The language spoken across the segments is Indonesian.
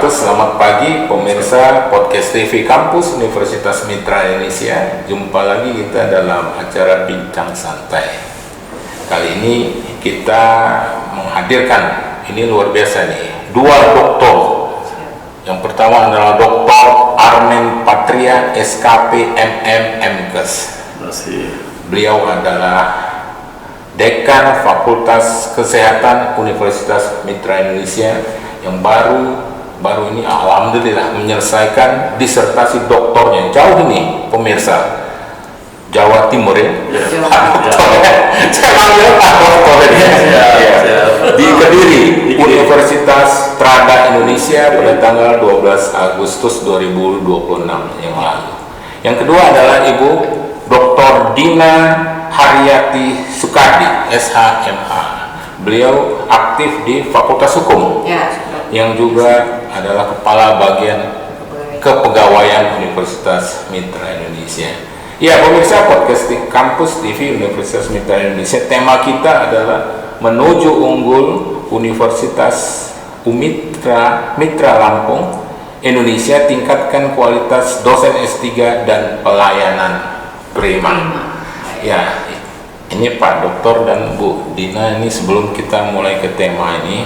selamat pagi pemirsa podcast TV Kampus Universitas Mitra Indonesia. Jumpa lagi kita dalam acara Bincang Santai. Kali ini kita menghadirkan, ini luar biasa nih, dua doktor. Yang pertama adalah Dr. Armen Patria, SKP MM MKes. Beliau adalah Dekan Fakultas Kesehatan Universitas Mitra Indonesia yang baru ini alhamdulillah menyelesaikan disertasi doktornya. Jauh ini pemirsa, Jawa Timur ya. Saya panggil Pak Doktor di Kediri, Universitas Trada Indonesia pada tanggal 12 Agustus 2026 yang lalu. Yang kedua adalah Ibu Dr. Dina Haryati Sukardi, SHMH. Beliau aktif di Fakultas Hukum, yang juga adalah Kepala Bagian Kepegawaian Universitas Mitra Indonesia. Ya, pemirsa podcast di Kampus TV Universitas Mitra Indonesia, tema kita adalah menuju unggul Universitas Mitra Lampung Indonesia, tingkatkan kualitas dosen S3 dan pelayanan prima. Ya, ini Pak Dokter dan Bu Dina, ini sebelum kita mulai ke tema ini,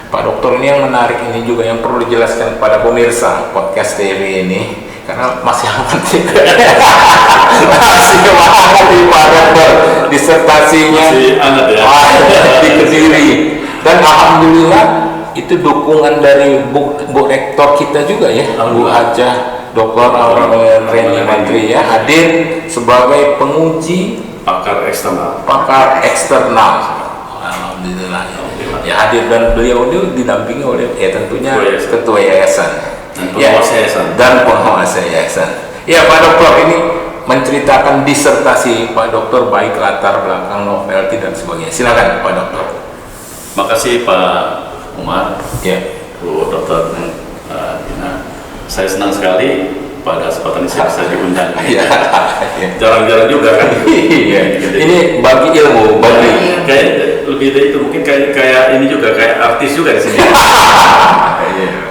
Pak Dokter, ini yang menarik ini juga yang perlu dijelaskan kepada pemirsa podcast TV ini, karena masih hangat masih hangat di Pak Dokter disertasinya di Kediri, dan alhamdulillah itu dukungan dari Bu Rektor kita juga ya, Bu Hajah Dr. Reni Mantri ya, hadir sebagai penguji pakar eksternal. Alhamdulillah ya, hadir, dan beliau itu didampingi oleh tentunya ketua yayasan dan pengawas yayasan. Ya, Pak Dokter, ini menceritakan disertasi Pak Dokter, baik latar belakang, novelty dan sebagainya. Silakan Pak Dokter. Makasih Pak Umar. Ya. Bu Dokter Dina. Saya senang sekali pada kesempatan ini bisa diundang. Jarang-jarang juga kan. Ini bagi ilmu, bagi kayak lebih dari itu, mungkin kayak ini juga kayak artis juga di sini.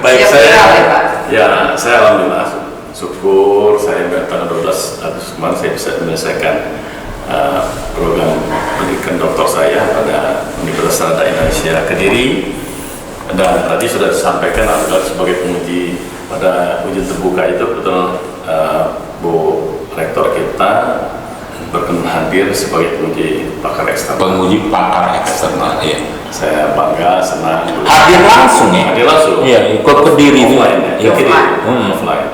Baik, saya alhamdulillah syukur saya tanggal 12 Agustus kemarin saya bisa menyelesaikan program pendidikan doktor saya pada Universitas Trada Indonesia Kediri, dan tadi sudah disampaikan adalah sebagai penguji pada ujian terbuka itu. Betul, Bu Rektor kita berkenan hadir sebagai penguji pakar eksternal. Iya. Saya bangga, senang. Hadir langsung ya? Hadir langsung. Iya, ikut Kediri offline ya. offline.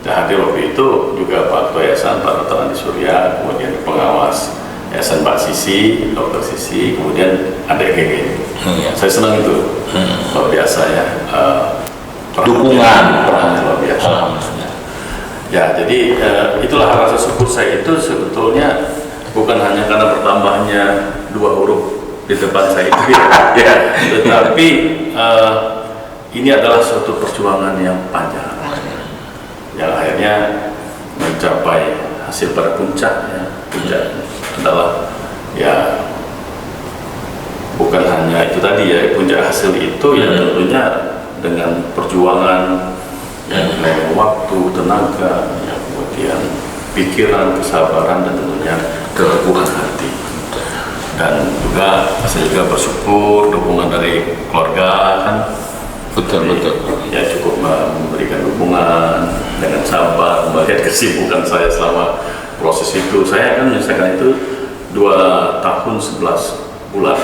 Dan hadir waktu itu juga Pak Ketua Yayasan, Pak Dr. Andi Surya, kemudian pengawas Yayasan Mbak Sisi, Dr. Sisi, kemudian ada GG. Saya senang itu, luar biasa ya. Dukungan luar biasa. Ya, jadi itulah rasa syukur saya itu sebetulnya bukan hanya karena bertambahnya 2 huruf di depan saya itu ya, tetapi ini adalah suatu perjuangan yang panjang yang akhirnya mencapai hasil pada puncaknya. Puncak adalah ya bukan hanya itu tadi ya, puncak hasil itu ya tentunya dengan perjuangan yang waktu, tenaga, ya, kemudian pikiran, kesabaran, dan tentunya keteguhan hati. Dan juga saya juga bersyukur dukungan dari keluarga kan. Betul. Ya, cukup memberikan dukungan dengan sabar, melihat kesibukan saya selama proses itu. Saya kan menyelesaikan itu 2 tahun 11 bulan.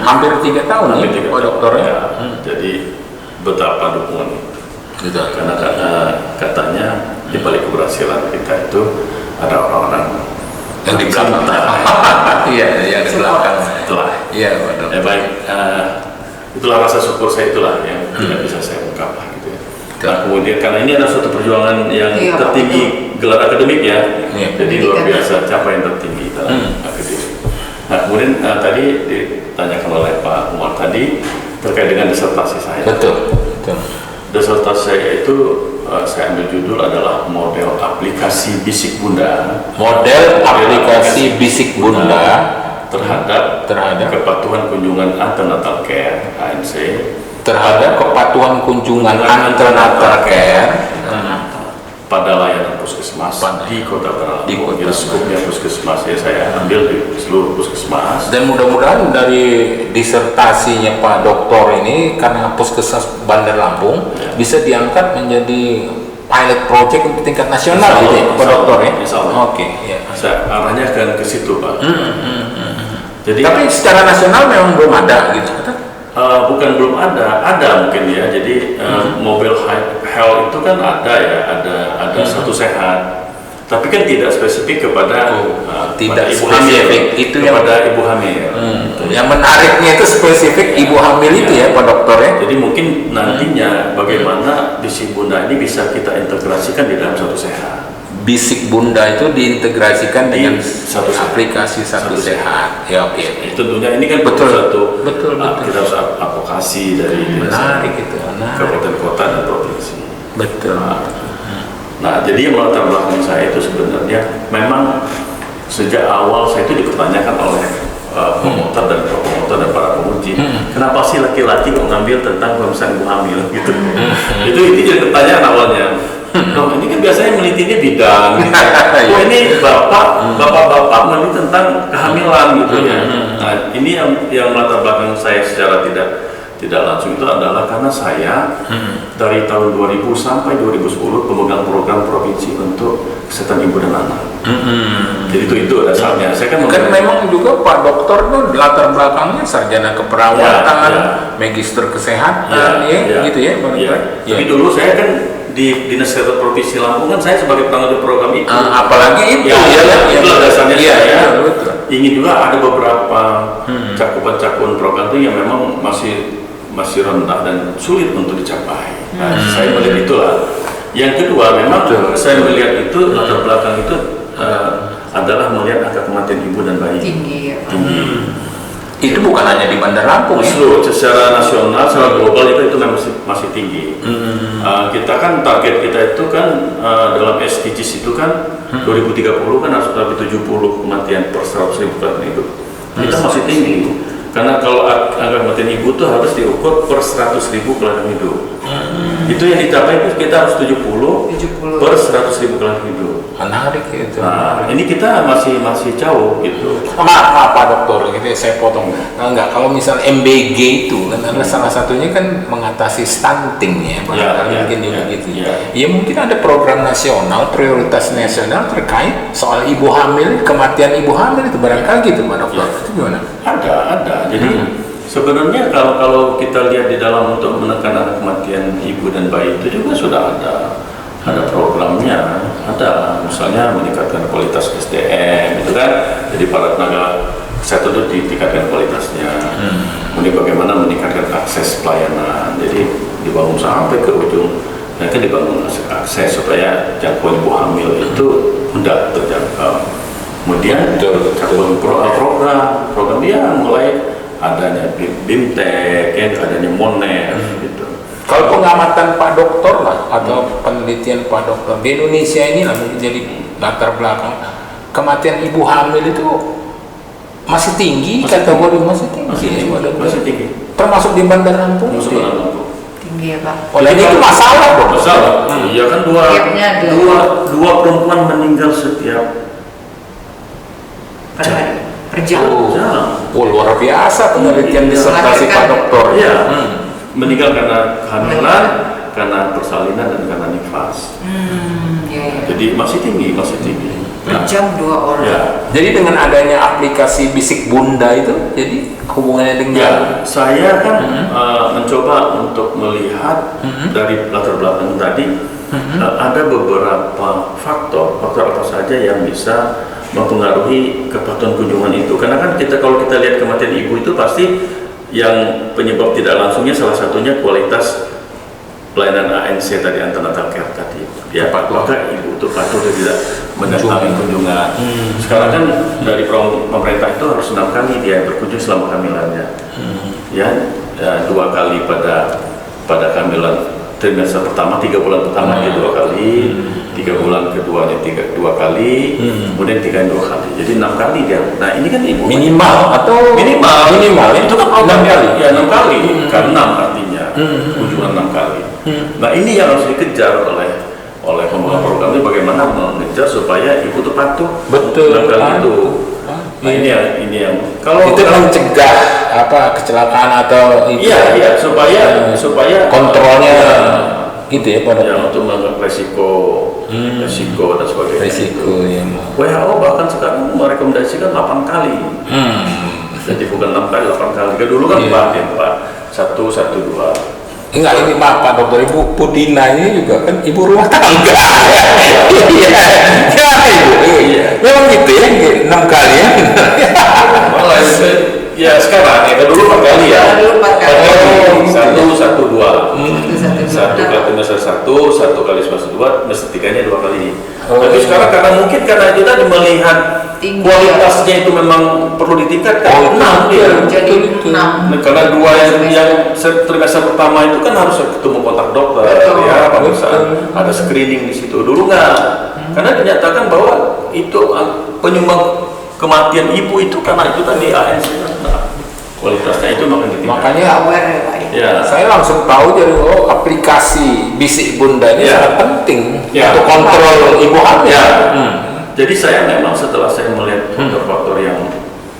Hampir 3 tahun ya, Pak Dokter ya. Jadi betapa dukungan itu, karena katanya di balik keberhasilan kita itu ada orang-orang yang di belakang. Iya, yang di belakang. Itulah. Iya, Pak Dokter. Ya, baik. Itulah rasa syukur saya, itulah yang tidak bisa saya ungkapkan gitu ya. Nah, kemudian karena ini adalah suatu perjuangan yang tertinggi, gelar akademik ya. Jadi luar biasa, capaian tertinggi dalam akademik. Nah, kemudian tadi ditanyakan oleh Pak Umar tadi terkait dengan disertasi saya. Betul. Disertasi saya itu saya ambil judul adalah model aplikasi bisik bunda. Model aplikasi bisik bunda terhadap kepatuhan kunjungan antenatal care (ANC) terhadap kepatuhan kunjungan antenatal care pada layanan puskesmas di Kota Bala. Di Kota Jadi skupnya puskesmas ya saya ambil di seluruh puskesmas. Dan mudah-mudahan dari disertasinya Pak Doktor ini, karena puskesmas Bandar Lampung bisa diangkat menjadi pilot project untuk tingkat nasional gitu ya, Pak Doktor ya. Oke, ya. Saya arahnya akan ke situ, Pak. Jadi tapi secara nasional memang belum ada gitu. bukan belum ada mungkin ya. Jadi mobil health itu kan ada ya, ada satu sehat. Tapi kan tidak spesifik kepada tidak ibu spesifik hamil, itu kepada ibu hamil. Yang menariknya itu spesifik ibu hamil itu ya Pak Dokter ya. Jadi mungkin nantinya bagaimana Bisik Bunda ini bisa kita integrasikan di dalam satu sehat. Bisik Bunda itu diintegrasikan dengan satu aplikasi satu sehat. Ya oke. Tentunya ini kan betul. Kita harus advokasi dari menarik itu, kabupaten kota dan provinsi. Betul. Nah, jadi yang melatar belakang saya itu sebenarnya memang sejak awal saya itu dipertanyakan oleh promotor dan para penguji, kenapa sih laki-laki kok ngambil tentang pemeriksaan ibu hamil gitu. Itu jadi pertanyaan awalnya. Loh, ini kan biasanya menelitinya bidang gitu. Oh, ini bapak-bapak meneliti tentang kehamilan gitu ya. Nah, ini yang melatar belakang saya secara tidak langsung itu adalah karena saya dari tahun 2000 sampai 2010 pemegang program provinsi untuk kesehatan ibu dan anak. Jadi itu dasarnya. Saya kan memang juga Pak Dokter tuh latar belakangnya sarjana keperawatan, magister kesehatan, gitu ya Pak Dokter. Tapi dulu saya kan di Dinas Kesehatan Provinsi Lampung kan saya sebagai penanggung program itu. Apalagi itu itulah dasarnya saya. Ingin juga ada beberapa cakupan program itu yang memang masih rendah dan sulit untuk dicapai. Nah, saya melihat itulah. Yang kedua, memang saya melihat itu latar belakang itu adalah melihat angka kematian ibu dan bayi tinggi. Itu bukan hanya di Bandar Lampung ya? Secara nasional, secara global itu memang masih tinggi. Kita kan target kita itu kan dalam SDGs itu kan 2030 kan harus lebih 70 kematian per 100.000 kelahiran hidup. Kita masih tinggi. Karena kalau angka kematian ibu itu harus diukur per 100.000 kelahiran hidup. Itu yang dicapai itu kita harus 70 per 100.000 kelahiran hidup. Menarik itu. Nah, ini kita masih jauh gitu. Maaf Pak Dokter, gitu saya potong. Enggak, kalau misal MBG itu kan adalah salah satunya kan mengatasi stunting ya, mungkin begitu. Ya mungkin ada program nasional, prioritas nasional terkait soal ibu hamil, kematian ibu hamil itu barangkali gitu Pak Dokter. Itu gimana? Ada. Jadi sebenarnya kalau kita lihat di dalam untuk menekan angka kematian ibu dan bayi itu juga sudah ada programnya, ada misalnya meningkatkan kualitas SDM itu kan, jadi para tenaga kesehatan itu ditingkatkan kualitasnya, kemudian bagaimana meningkatkan akses pelayanan, jadi dibangun sampai ke ujung, mereka dibangun akses supaya jangkauan ibu hamil itu mudah terjangkau. Kemudian program dia mulai adanya BIMTEK, adanya MONEF gitu. Kalau pengamatan Pak Dokter lah atau penelitian Pak Dokter di Indonesia ini lah mungkin jadi latar belakang kematian ibu hamil itu masih tinggi, kategori masih tinggi. Termasuk di Bandar Lampung. Tinggi ya Pak. Oh, jadi itu masalah dong. Iya kan dua perempuan meninggal setiap per jam. Luar biasa penelitian disertasi Pak Dokter. Iya. Meninggal karena kehamilan, karena persalinan dan karena nifas. Jadi masih tinggi. Per jam 2 orang. Ya. Jadi dengan adanya aplikasi Bisik Bunda itu, jadi hubungannya dengan saya kan mencoba untuk melihat dari latar belakang tadi ada beberapa faktor apa saja yang bisa mempengaruhi kepatuhan kunjungan itu. Karena kan kalau kita lihat kematian ibu itu pasti yang penyebab tidak langsungnya salah satunya kualitas pelayanan ANC tadi, antenatal care tadi. Ya, maka ibu itu patuh atau tidak mendatangi kunjungan. Sekarang kan dari pemerintah itu harus 6 kali dia berkunjung selama kehamilannya. Ya, 2 kali pada kehamilan trimester pertama, 3 bulan pertama dia 2 kali, 3 bulan keduanya 2 kali, kemudian 3 kali. Jadi 6 kali dia. Nah ini kan ibu minimal minimal itu kan 6 kali. Ya 6 kali, kan 6 artinya. kunjungan 6 kali. Nah ini yang harus dikejar oleh pembangun program ini, bagaimana mengejar supaya ibu tuh patuh Betul. 6 kali itu. Nah ini yang kalau itu mencegah kecelakaan atau itu. Iya supaya kontrolnya gitu ya Pak ya, Dokter. untuk menganggap resiko dan sebagainya. Resiko ya. WHO bahkan sekarang merekomendasikan 8 kali. Jadi bukan 6 kali, 8 kali. Dulu kan 4 ya Pak. 1, 2. Enggak, ini maaf Pak Dokter, Ibu Pudina ini juga kan ibu rumah tangga. Iya. Memang gitu ya, 6 kali ya. Malah ya sekarang ya dulu 4 kali ya. Dulu 4 kali. 1, 2. Satu. Kali semester 1 kali semester 2, semester 3-nya 2 kali. Tapi sekarang karena itu tadi melihat Tinggi. kualitasnya itu memang perlu ditingkatkan. 6 dia. Jadi 6. Nah, karena 2 yang trimester pertama itu kan harus ketemu kontak dokter, Betul. ya, ada screening di situ. Dulu nggak, karena dinyatakan bahwa itu penyumbang kematian ibu itu karena itu tadi ANC. Nah, kualitasnya itu makin ditingkatkan. Makanya Aware ya Pak. Ya. saya langsung tahu dari aplikasi Bisik Bunda ini Ya. sangat penting Ya. untuk kontrol ibu hamil. Ya. Jadi saya memang setelah saya melihat faktor-faktor yang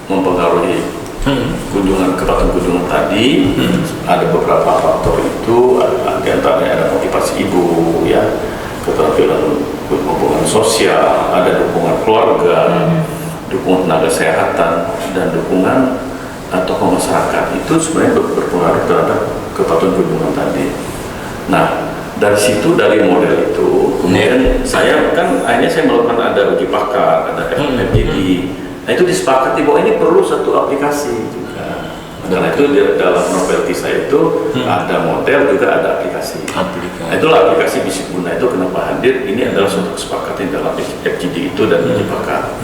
mempengaruhi kepatuhan kunjungan tadi, ada beberapa faktor itu, di antaranya ada motivasi ibu, ya, keterampilan hubungan sosial, ada dukungan keluarga, dukungan tenaga kesehatan, dan dukungan tokoh masyarakat. Itu sebenarnya berpengaruh terhadap kepatuhan kunjungan tadi. Nah, dari situ, dari model itu, kemudian saya kan akhirnya saya melakukan ada uji pakar, ada FGD. Nah itu disepakati bahwa ini perlu satu aplikasi juga. Karena itu di dalam novelty saya itu ada model juga ada aplikasi. Nah, itulah aplikasi Bisik Bunda itu kenapa hadir. Ini adalah suatu kesepakatan dalam FGD itu dan uji pakar.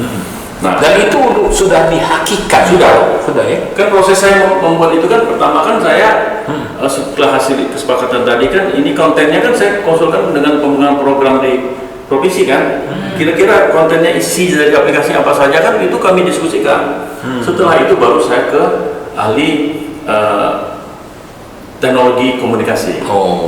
Nah, Dan itu sudah dihakikan. Sudah ya. kan proses saya membuat itu kan pertama kan saya setelah hasil kesepakatan tadi kan ini kontennya kan saya konsulkan dengan pemegang program di provinsi kan, kira-kira kontennya isi dari aplikasi apa saja kan itu kami diskusikan. Setelah itu baru saya ke ahli teknologi komunikasi.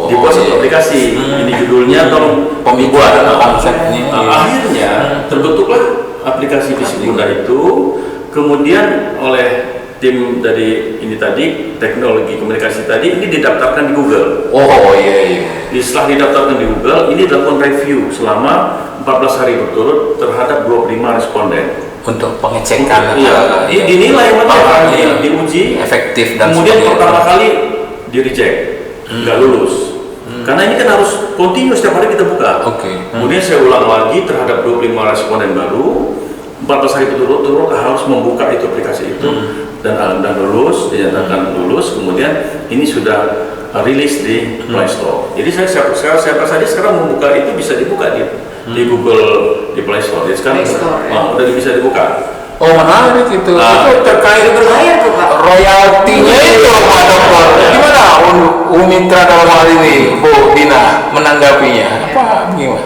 Dibuat satu aplikasi. Ini judulnya tolong Pembuatan konsepnya. Akhirnya terbentuklah aplikasi Bisik Bunda itu, kemudian oleh tim dari ini tadi teknologi komunikasi tadi ini didaftarkan di Google. Oh iya. Setelah didaftarkan di Google, ini dilakukan review selama 14 hari berturut terhadap 25 responden. Untuk pengecekan. Iya, dinilai diuji efektif dan kemudian sebagainya. pertama kali di reject, nggak lulus. Karena ini kan harus kontinu setiap hari kita buka. Kemudian saya ulang lagi terhadap 25 responden baru, 14 hari berturut-turut harus membuka itu aplikasi itu dan lulus, dinyatakan lulus. Kemudian ini sudah rilis di Play Store. Jadi siapa saja sekarang membuka itu bisa dibuka di Google di Play Store. Jadi sekarang udah bisa dibuka. Oh menarik itu. Itu terkait Berbayar tuh Pak. royaltinya itu Pak Dokter. Gimana Umitra dalam hal ini Bu Dina menanggapinya? Apa gimana?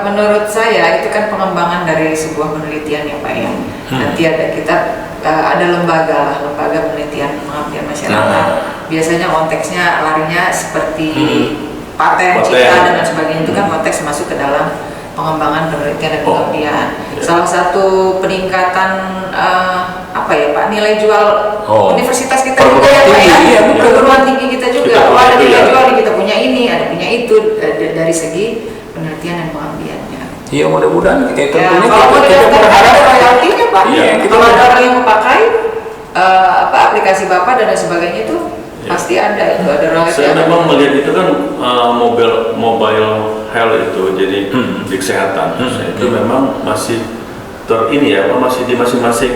Menurut saya itu kan pengembangan dari sebuah penelitian ya Pak ya. Nanti ada lembaga penelitian pengabdian masyarakat. Biasanya konteksnya larinya seperti paten, cipta dan sebagainya, itu kan konteks masuk ke dalam pengembangan penelitian dan pengabdian. Salah satu peningkatan nilai jual universitas kita juga ya Pak ya, perguruan tinggi kita juga. Ada nilai jual, kita punya ini, ada punya itu dari segi penelitian dan pengabdiannya. Iya mudah-mudahan kita Ya, kalau kita berharap royaltinya Pak, kalau ada orang yang memakai aplikasi Bapak dan sebagainya itu pasti ada royalti. Saya memang melihat itu kan mobile health itu, jadi di kesehatan itu memang masih masih di masing-masing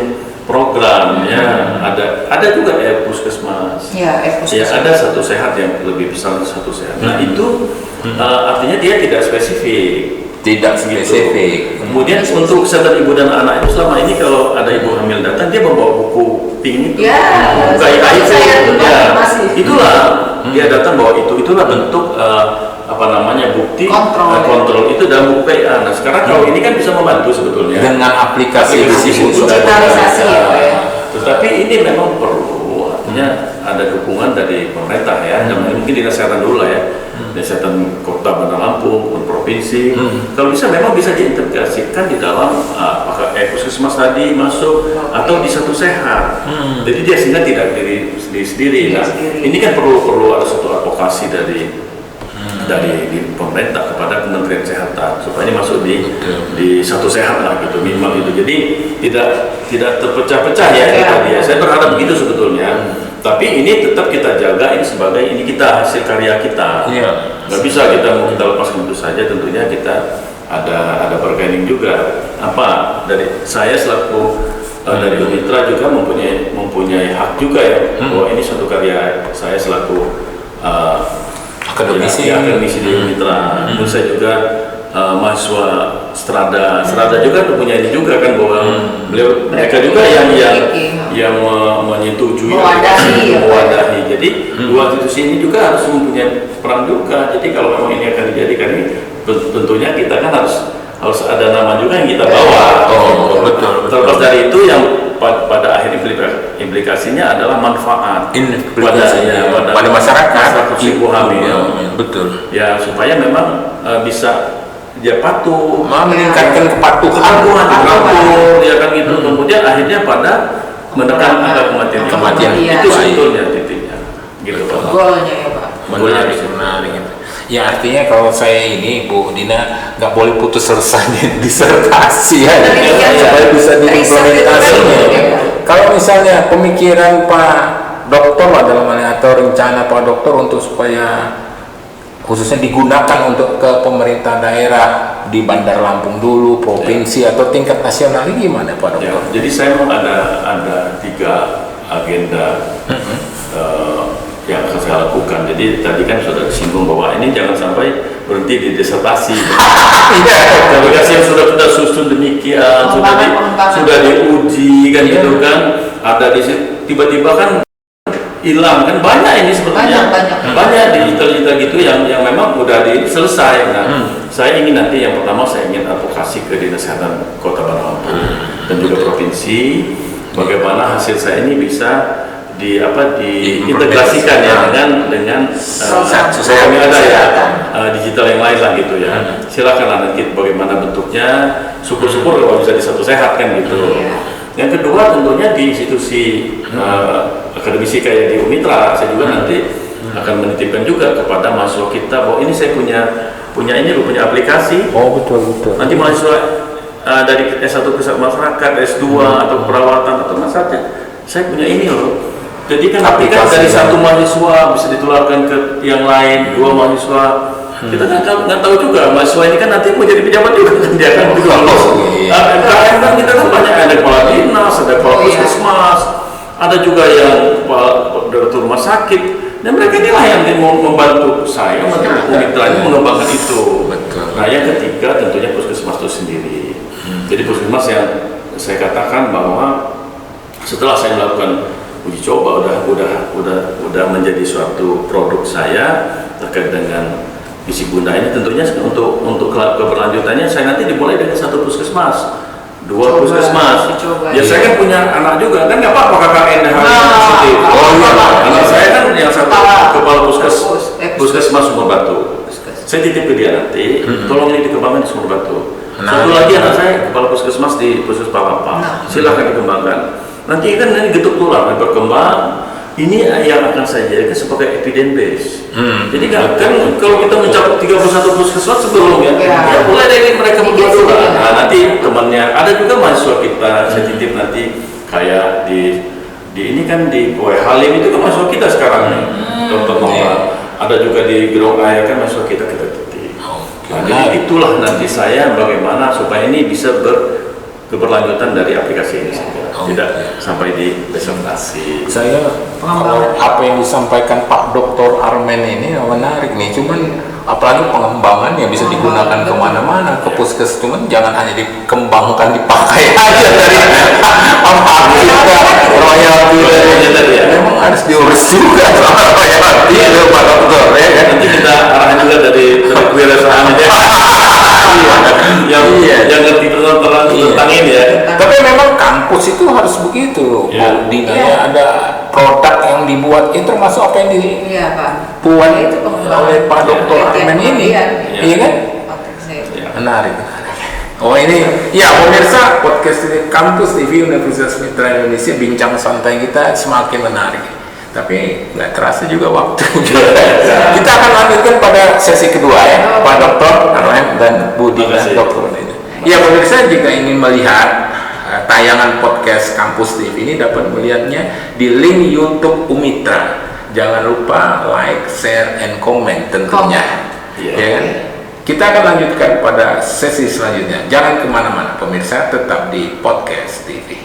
program ya. Ada juga puskesmas. Ya, puskesmas. Ya, ada satu sehat yang lebih besar dari satu sehat. Nah itu artinya dia tidak spesifik. Kemudian untuk kesehatan ibu dan anak itu selama ini kalau ada ibu hamil datang dia membawa buku pink itu, itulah dia datang bawa itulah bentuk bukti kontrol itu dalam buku PA. Nah sekarang kalau ini kan bisa membantu sebetulnya dengan aplikasi digitalisasi ya. Tetapi ini memang perlu artinya ada dukungan dari pemerintah ya, dan mungkin dinas kesehatan dulu lah ya, dinas kesehatan Kota Bandar Lampung, provinsi. Kalau bisa memang bisa diintegrasikan di dalam apakah puskesmas tadi masuk atau di satu sehat. Jadi dia sehingga tidak diri sendiri. Nah, ini kan perlu ada satu advokasi dari pemerintah kepada Kementerian Kesehatan supaya ini masuk di satu sehat lah gitu, minimal itu. Jadi tidak terpecah-pecah ya tadi ya. Saya berharap begitu sebetulnya. Tapi ini tetap kita jaga ini sebagai ini kita hasil karya kita. Nggak bisa kita lepaskan itu saja. Tentunya kita ada bargaining juga. Apa dari saya selaku dari Unitra juga mempunyai hak juga ya bahwa ini suatu karya saya selaku akademisi di Unitra. Terus saya juga mahasiswa Strada juga punya ini juga kan bahwa mereka juga yang menyetujui mewadahi. Jadi dua institusi ini juga harus mempunyai peran juga. Jadi kalau memang ini akan dijadikan ini, tentunya kita kan harus ada nama juga yang kita bawa. Betul. Terlepas dari itu yang pada akhir implikasinya adalah manfaat pada masyarakat ibu hamil. Betul. Ya supaya memang bisa dia patuh, meningkatkan kepatuhan, ya kan gitu. Kemudian akhirnya pada menekan angka kematian. Itu sebetulnya titiknya, gitu Pak. Goalnya ya Pak. Menarik. Ya artinya kalau saya ini Bu Dina nggak boleh putus asa disertasi ya, supaya bisa diimplementasinya. Kalau misalnya pemikiran Pak Dokter dalam atau rencana Pak Dokter untuk supaya khususnya digunakan untuk ke pemerintah daerah di Bandar Lampung dulu, provinsi atau tingkat nasional ini gimana Pak Dokter? Jadi saya mau ada 3 agenda yang akan saya lakukan. Jadi tadi kan sudah disinggung bahwa ini jangan sampai berhenti di disertasi. Aplikasi yang sudah susun demikian, sudah diuji kan gitu kan, ada di tiba-tiba kan hilang kan, banyak ini sebetulnya banyak digital gitu yang memang udah selesai. Nah, saya ingin nanti yang pertama saya ingin advokasi ke Dinas Kesehatan Kota Bandar Lampung dan juga provinsi bagaimana hasil saya ini bisa diintegrasikan ya dengan yang ada ya digital yang lain lah gitu ya. Silakan nanti bagaimana bentuknya, syukur-syukur kalau bisa di satu sehat kan gitu. Yang kedua tentunya di institusi akademisi kayak di Unitra, saya juga nanti akan menitipkan juga kepada mahasiswa kita bahwa ini saya punya aplikasi. Betul. Nanti mahasiswa dari S1 Pusat Masyarakat, S2 atau perawatan atau masyarakat, saya punya ini loh. Jadi kan dari satu mahasiswa bisa ditularkan ke yang lain, 2 mahasiswa. Kita nggak tahu juga mahasiswa ini kan nanti mau jadi pejabat juga kan dia kan gitu. MKM kan kita kan banyak, ada kepala dinas, ada kepala puskesmas, ada juga yang direktur rumah sakit, dan mereka inilah yang membantu saya mitranya mengembangkan itu. Nah yang ketiga tentunya puskesmas itu sendiri. Jadi puskesmas yang saya katakan bahwa setelah saya melakukan uji coba udah menjadi suatu produk saya terkait dengan isi bunda ini, tentunya untuk keberlanjutannya saya nanti dimulai dengan 1 puskesmas, 2 puskesmas. Ya saya kan punya anak juga kan, nggak apa-apa KKN positif. Anak saya kan yang satu kepala puskesmas Sumber Batu. Saya titip ke dia nanti, tolong ini dikembangkan di Sumber Batu. Satu lagi anak saya kepala puskesmas di Puskesmas Palapa. Silakan dikembangkan. Nanti kan ini getuk tulang berkembang, ini yang akan saya jadikan sebagai evidence base. Jadi kan kalau kita mencakup 31 puskesmas sebelumnya, ya mulai dari mereka berdua dulu. Nah nanti temannya ada juga mahasiswa kita, saya titip nanti kayak di ini kan di Kue Halim itu kan mahasiswa kita sekarang nih, Dr. Nora. Ada juga di Gerong Air kan mahasiswa kita titip. Nah, jadi itulah nanti saya bagaimana supaya ini bisa keberlanjutan dari aplikasi ini saja. Tidak sampai di presentasi. Saya kalau apa yang disampaikan Pak Dr. Armen ini menarik nih, cuman apalagi pengembangan yang bisa digunakan kemana-mana, ke puskes, cuman jangan hanya dikembangkan, dipakai aja dari apa kita royalti tadi ya. Memang harus diurus juga royalti itu Pak Dokter ya kan. Nanti kita arahan juga dari kewirausahaan aja. Yang ngerti tentang ini ya. Tapi memang kampus itu harus begitu, Bu Dina. Ada produk yang dibuat itu termasuk apa yang Iya Pak. dibuat Ya, itu pengembangan oleh Pak Dr. penelitian Armen ini, penelitian. iya kan? Konteksnya itu. Menarik. Oh ini, ya pemirsa podcast Kampus TV Universitas Mitra Indonesia, bincang santai kita semakin menarik. Tapi nggak terasa juga waktu. Kita akan lanjutkan pada sesi kedua ya, Pak Dr. Armen dan Bu Dina, Dr. ini. Ya pemirsa, jika ingin melihat tayangan podcast Kampus TV ini dapat melihatnya di link YouTube Umitra. Jangan lupa like, share, and comment tentunya. Ya kan? Kita akan lanjutkan pada sesi selanjutnya. Jangan kemana-mana pemirsa, tetap di Podcast TV.